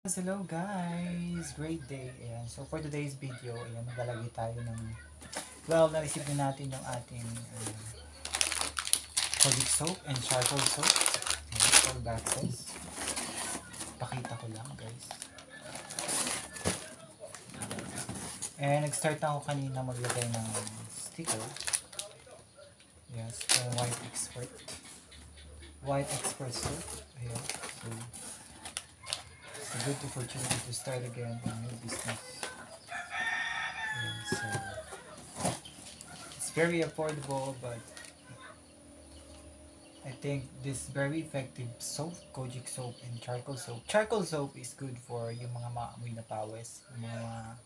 Hello guys! Great day! Ayan. So for today's video, ayan, maglalagay tayo ng na-receive na natin yung ating Kojic soap and charcoal soap. Ayan, 4 boxes. Pakita ko lang guys. And nag-start na ako kanina maglagay ng sticker. Yes, for White Expert soap. Ayan. So, a good opportunity to start again a new business. And so it's very affordable, but I think this very effective soap, Kojic soap and charcoal soap. Charcoal soap is good for yung mga maamoy na pawis, yung mga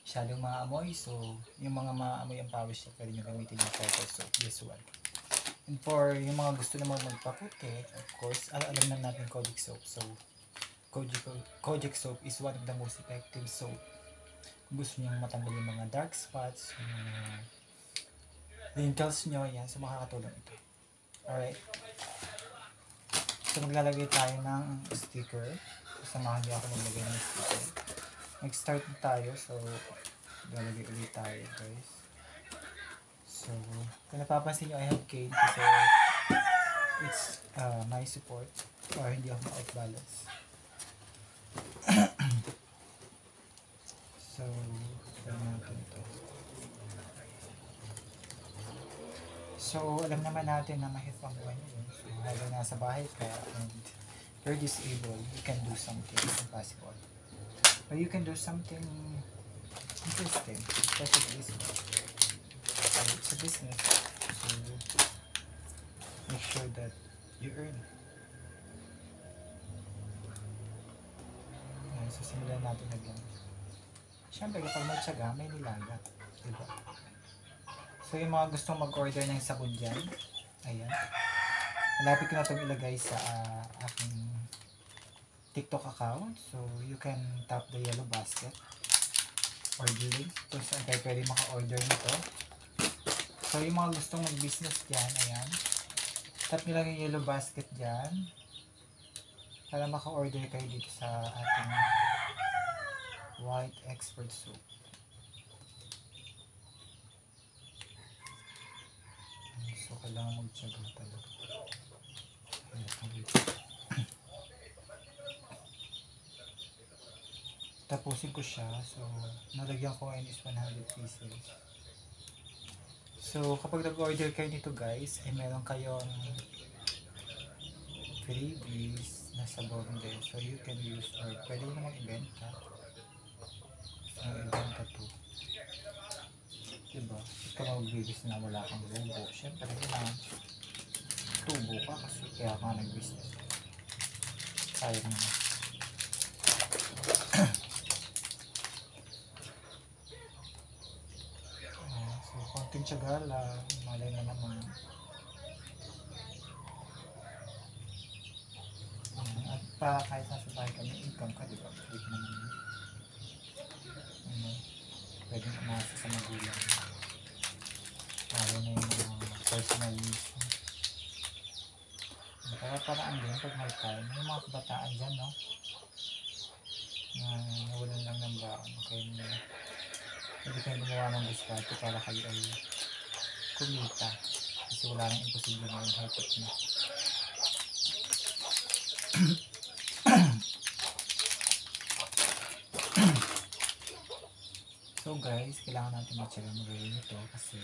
masyadong maamoy. So yung mga maamoy ang pawis, pwede nyo gamitin yung charcoal soap. This one. And for yung mga gusto naman magpaputi, of course, alam na natin Kojic soap. So Kojic soap is one of the most effective soap. Kung gusto nyo matanggal yung mga dark spots, yung mga wrinkles nyo, yan. So makakatulong ito. Alright. So maglalagay tayo ng sticker. Samahan niyo ako maglagay ng sticker. Nag-start na tayo. So maglalagay ulit tayo guys. So kung napapansin nyo, I have cane kasi it's my support or hindi ako ma-outbalance. So alam natin ito. So alam naman natin na mahirap ang buhay nyo. So habang nasa bahay ka and you're disabled, you can do something impossible. But you can do something interesting, especially this one. So it's a business. So make sure that you earn. Ayan, so simulan natin again. Siyempre kapag may tiyaga, may nilaga. Diba? So yung mga gustong mag-order ng sabon dyan, ayan. Malapit ko na itong ilagay sa aking TikTok account. So you can tap the yellow basket or the link kung saan kayo pwede maka-order nito. So yung mga gustong mag-business dyan, ayan. Tap nyo lang yung yellow basket dyan para maka-order kayo dito sa ating White Expert soap. So kailangan mag-tiyaga talaga. Tapusin ko siya. So nalagyan ko ngayon is 100 pieces. So kapag nag-order kayo nito guys, ay meron kayong freebies na sabon din. So you can use or pwede naman ibenta. So ibenta to. Diba? Ikaw mag-business na wala kang logo. Siyempre kailangan tubo ka kasi kaya ka nag-business. Sayang naman. So konting tiyaga lang, malay na naman. At pa kahit nasa bahay ka, may income ka, diba? Pwede ka naman pwede umasa sa magulang. Lalo na yung personal needs. Paraan din pag may time. Yung mga kabataan dyan, no? Na nawalan lang ng baon. Okay, pwede kayo gumawa ng diskarte para kayo ay kumita. Kasi wala nang imposible na yung high-tech na. So guys, kailangan natin matyaga magawin ito kasi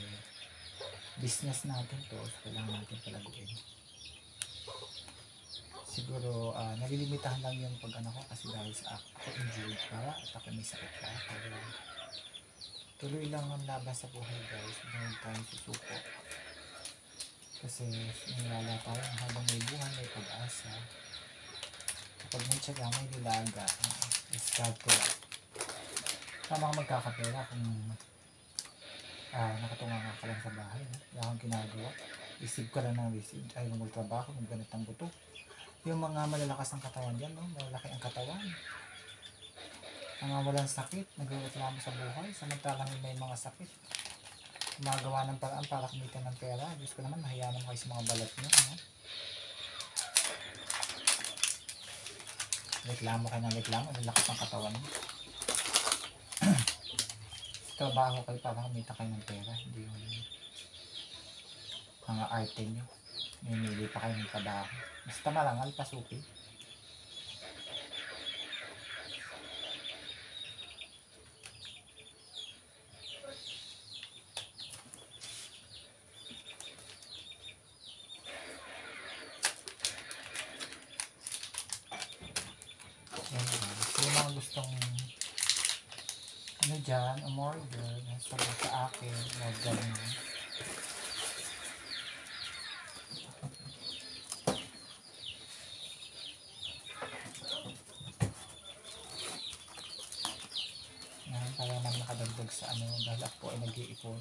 business natin to, so kailangan natin palaguin. Siguro nalilimitahan lang yung pag ko kasi dahil sa ako injured pa at ako may sakit pa. Pero tuloy lang ang laban sa buhay guys, hindi tayo susuko. Kasi nilala tayo habang may buhay, may pag-asa. Kapag may tiyaga, may nilaga, diskarte lang. Tama ka magkakapera kung nakatunga ka lang sa bahay. Wala kang ginagawa. Receive ka lang ng receive. Ayaw mo magtrabaho, magganit ang buto. Yung mga malalakas ng katawan dyan, no? Malalaki ang katawan. Mga walang sakit, nagreklamo sa buhay. Samantalang may mga sakit. Gumagawa ng paraan para kumita ng pera. Diyos ko naman, mahiya naman kayo sa mga balat nyo. No? Reklamo kayo ng reklamo, ang lakas ng katawan mo. Trabaho kayo para kumita kayo ng pera, hindi yung mga arte nyo. Minili pa kayo ng trabaho. Basta marangal, pasuki. Yan guys. Yung mga gustong ano dyan, umorder, sabi sa akin, order nyo. Yan, para naman nakadagdag sa ano, dahil ako ay nag-iipon.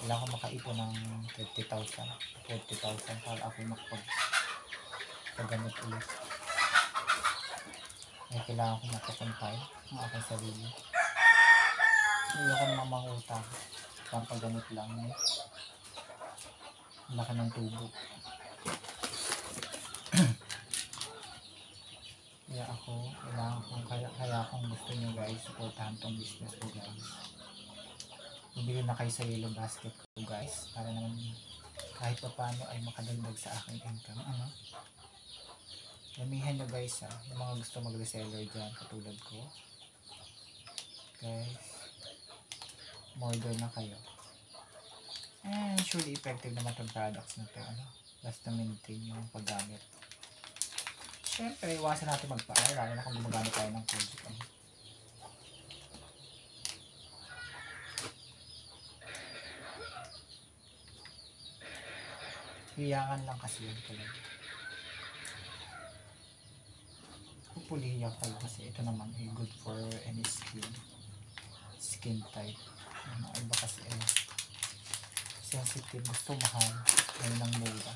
Kailangan ko makaipon ng 30,000 para ako makapag-gamit ulit. Kaya kailangan ko makakumpay ng aking sarili. Hindi ako naman mangutang. Pampagamit lang. Laki ng tubo. Kaya kung gusto nyo guys, supportahan tong business ko guys. Bibili na kayo sa yellow basket ko guys. Para naman kahit pa paano ay makadagdag sa aking income. Ano? Damihan nyo guys ha. Yung mga gusto mag-reseller dyan katulad ko. Guys. Order na kayo. And surely effective naman itong products na ito. Ano? Basta maintain yung paggamit. Siyempre, iwasan natin magpa-air. Lalo na kung gumagamit tayo ng Kojic. Ano? Hiyangan lang kasi yun talaga. Pupulihan kayo kasi ito naman ay good for any skin type. Ano, iba kasi ay sensitive, gusto mahal, ayun ang mura.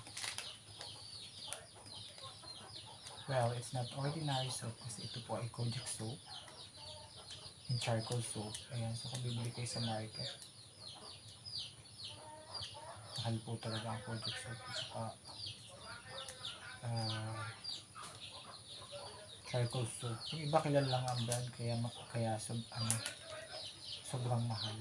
Well, it's not ordinary soap kasi ito po ay Kojic soap and charcoal soap. Ayan, so kung bibili kayo sa market, mahal po talaga ang Kojic soap at saka charcoal soap. Yung iba kilala lang ang brand kaya sobrang mahal.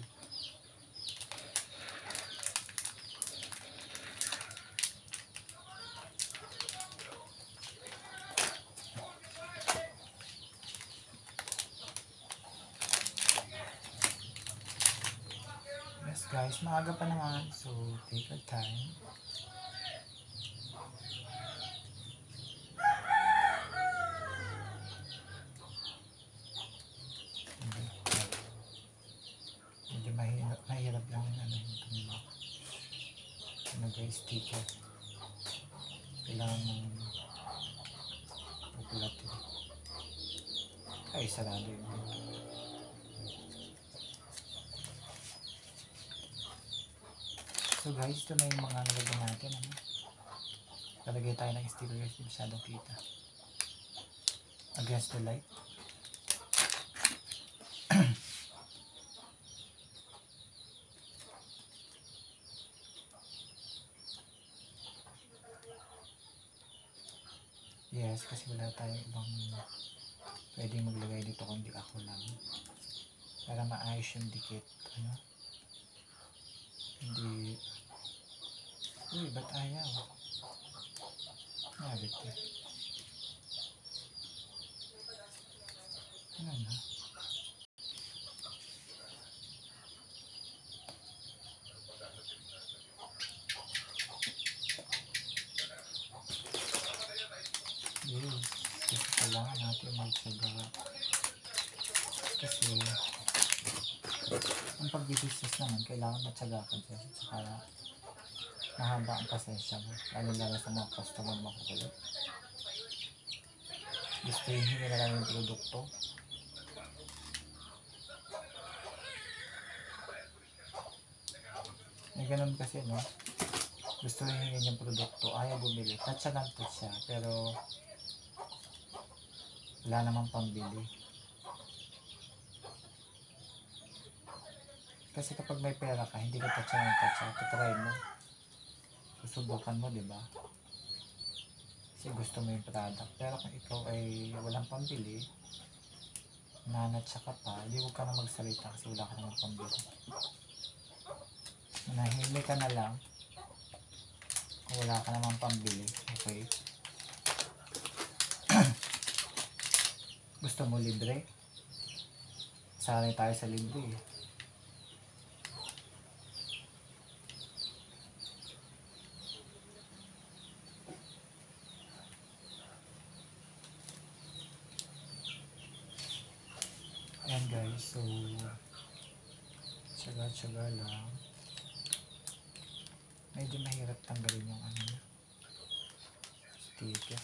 Yes guys, maaga pa naman, so take your time. Medyo mahirap lang ano guys, sticker. Kailangan mong pupulatin. Ay, sarado yun. So guys, ito na yung mga nalagay natin. Ano? Lalagay tayo ng sticker guys, hindi masyadong kita. Against the light. Yes, kasi wala tayong ibang pwedeng maglagay dito kundi ako lang. Para maayos yung dikit. Ano? Hindi. Uy, ba't ayaw? Nabit eh. Ano na? Yes. Kasi kailangan natin magsaga. Kasi ang pag-business naman, kailangan matsaga ka dyan. Saka mahaba ang pasensya mo. Lalo sa mga customer makukulit. Gusto yung hindi na lang yung produkto. May ganun kasi, no? Gusto yung hingin yung produkto, ayaw bumili. Tatsa lang tatsa, pero wala namang pambili. Kasi kapag may pera ka, hindi ka tatsa ng tatsa. Tatry mo. Susubukan mo, diba? kasi gusto mo yung product. Pero kung ikaw ay walang pambili, nanatsa ka pa, di huwag ka na magsalita kasi wala ka naman pambili. Manahimik ka na lang kung wala ka naman pambili. Okay? Gusto mo libre? Sanay tayo sa libre eh. Ayan guys, so tsaga-tsaga lang. Medyo mahirap tanggalin yung ano, sticker.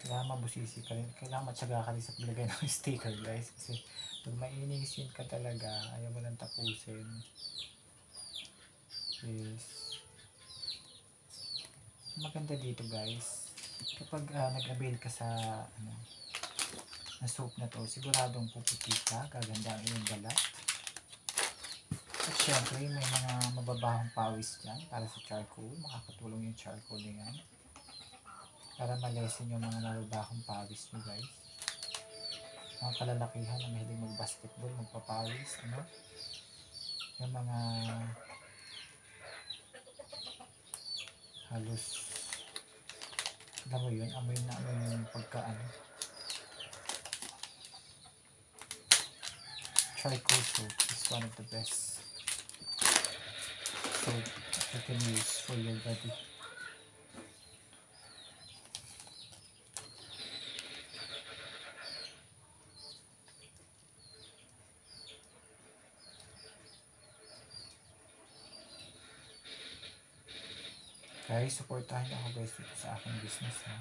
Kailangan mabusisi ka rin. Kailangan matyaga ka rin sa paglagay ng sticker guys. Kasi pag mainisin ka talaga, ayaw mo lang tapusin. Yes. Maganda dito guys. Kapag nag-avail ka sa na soap na to, siguradong puputi ka, gaganda ang iyong balat. At syempre, may mga mababahong pawis dyan para sa charcoal. Makakatulong yung charcoal na yan para malesin yung mga mababahong pawis nyo guys. Mga kalalakihan na mahilig mag-basketball, magpapawis, yung mga halos, alam mo yun, amoy na amoy yung charcoal soap is one of the best soap you can use for your body. Guys, supportahan ako guys dito sa aking business ha.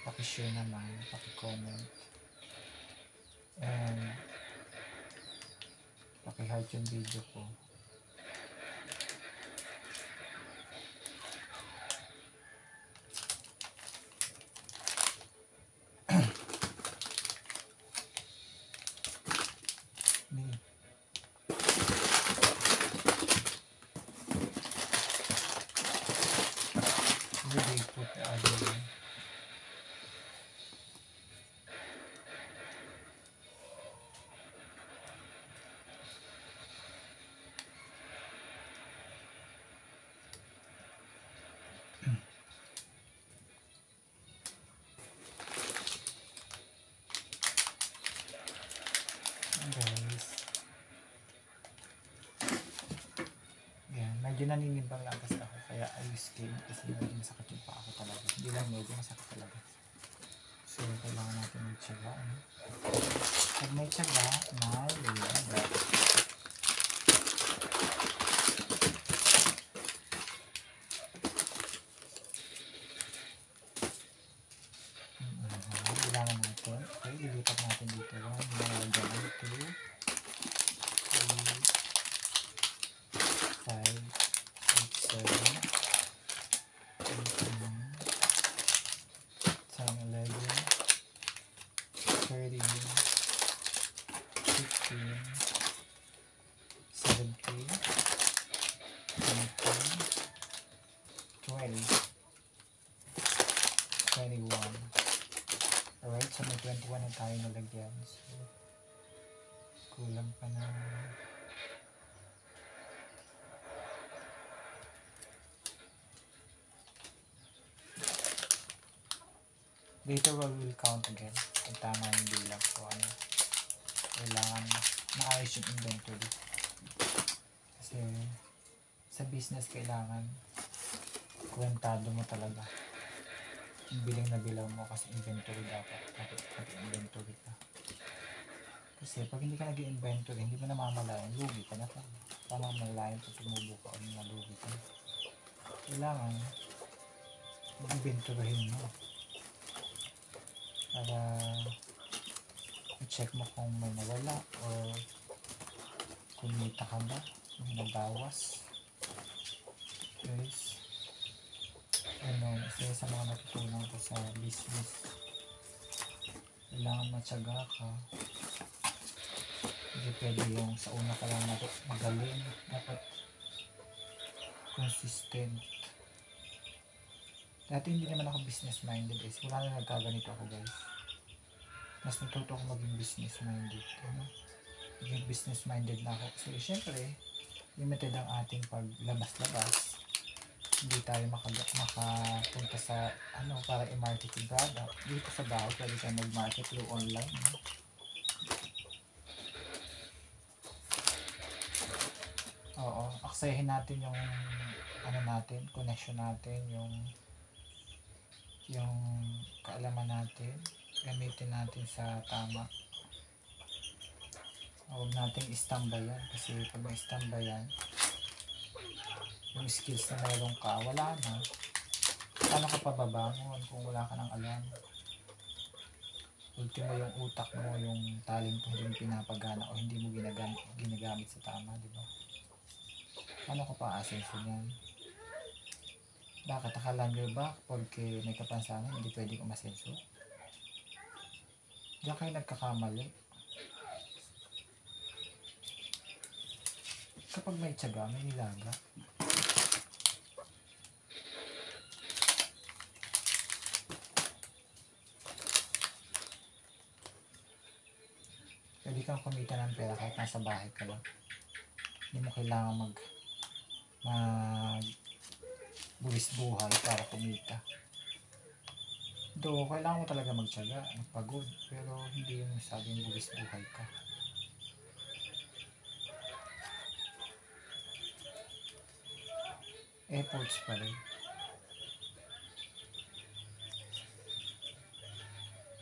Paki-share naman, paki-comment, and paki-heart yung video ko. Really put the other way. Guys, yan, medyo naninimbang lang kasi ako kaya I use cane kasi medyo masakit yung paa ko talaga, hindi lang medyo masakit talaga, so kailangan natin may tiyaga. Pag may tiyaga, may liyaga. Kailangan natin, okay, ilipat natin dito lang, mga ganun, 2, 3, 5, 6, 7, 8, 9, 10, 11, 13, 15, 17, 19, 20, 21. Alright, so may 21 na tayo nalagyan. So, kulang pa na. Later we will count again kung tama yung bilang. So, kailangan maayos yung inventory. Kasi sa business kailangan kwentado mo talaga. Yung bilang na bilang mo kasi inventory dapat inventory ka. Kasi pag hindi ka nag-inventory, hindi mo namamalayan, lugi ka na talaga. Pamamalayan pag tumubo ka o nalugi ka. Kailangan mag-inventoryhin mo para i-check mo kung may nawala o kumita ka ba, may nabawas. Guys, isa sa mga natutunan ko sa business Kailangan matyaga ka. Hindi pwede yung sa una ka lang magaling. Dapat consistent. Dati hindi naman ako business minded guys. Wala na nagkaganito ako guys. Mas natuto ako maging business minded. Maging business minded na ako. So syempre, limited ang ating paglabas-labas. Hindi tayo makapunta sa para i-market yung product. Dito sa bahay, pwede tayo mag-market through online. Oo, aksayahin natin yung connection natin, yung kaalaman natin, gamitin natin sa tama. Huwag nating istambayan kasi pag na-istambayan, yung skills na meron ka, wala na. Paano ka pababangon kung wala ka nang alam? Ultimo yung utak mo, yung talent mo hindi mo pinapagana o hindi mo ginagamit sa tama, di ba? Paano ka pa-asenso niyan? Bakit akalan ba porque may kapansanan hindi pwedeng umasenso? Diyan kayo nagkakamali. Kapag may tiyaga, may nilaga. Pwede kang kumita ng pera kahit nasa bahay ka lang. Hindi mo kailangan buwis buhay para kumita. Kailangan mo talaga magtiyaga, magpagod, pero hindi yung sabing buwis buhay ka. Efforts pa rin.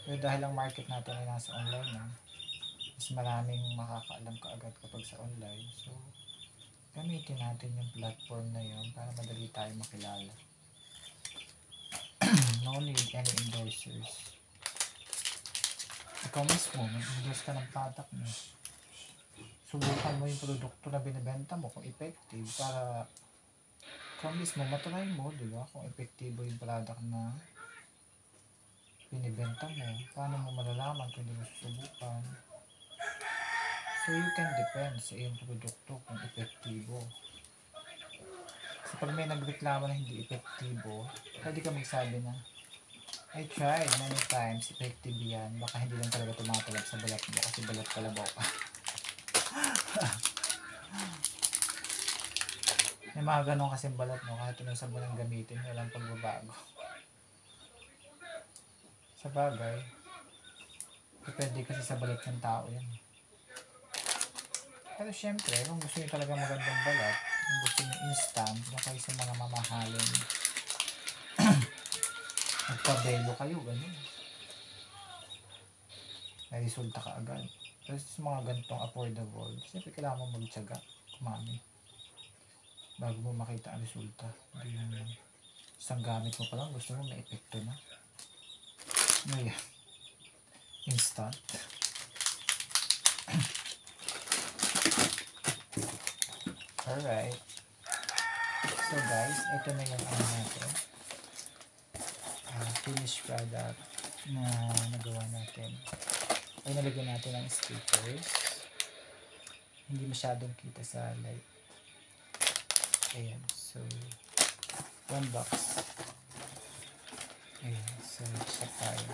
Pero dahil ang market natin ay nasa online na, mas maraming makakaalam ka agad kapag sa online. So, gamitin natin yung platform na yun para madali tayo makilala. No need any endorsers. Ikaw mismo, mag-endorse ka ng product mo. Subukan mo yung produkto na binibenta mo kung effective para ikaw mismo matry mo, di ba? Kung epektibo yung product na binibenta mo. Paano mo malalaman kung hindi mo susubukan? So you can depend sa iyong produkto kung epektibo. So pag may nagreklamo na hindi epektibo, pwede ka magsabi na, I tried many times, effective yan. Baka hindi lang talaga tumatalab sa balat mo kasi balat kalabaw ka. May mga ganun kasing balat mo kahit anong sabon ang gamitin, walang pagbabago. Sa bagay, depende kasi sa balat ng tao yan. Pero syempre, kung gusto nyo talaga magandang balat, kung gusto nyo instant, na kayo sa mga mamahalin, magpabelo kayo, ganun. May resulta ka agad. Pero sa mga ganitong affordable, syempre kailangan mo magtiyaga, kumami, bago mo makita ang resulta. Hindi yung isang gamit mo pa lang, gusto mo may epekto na. Ngayon, instant. Alright. So guys, ito na yung natin. Finished product na nagawa natin. Ay, nalagyan natin ng stickers. Hindi masyadong kita sa light. Ayan. So, 1 box. Ayan. So, check tayo.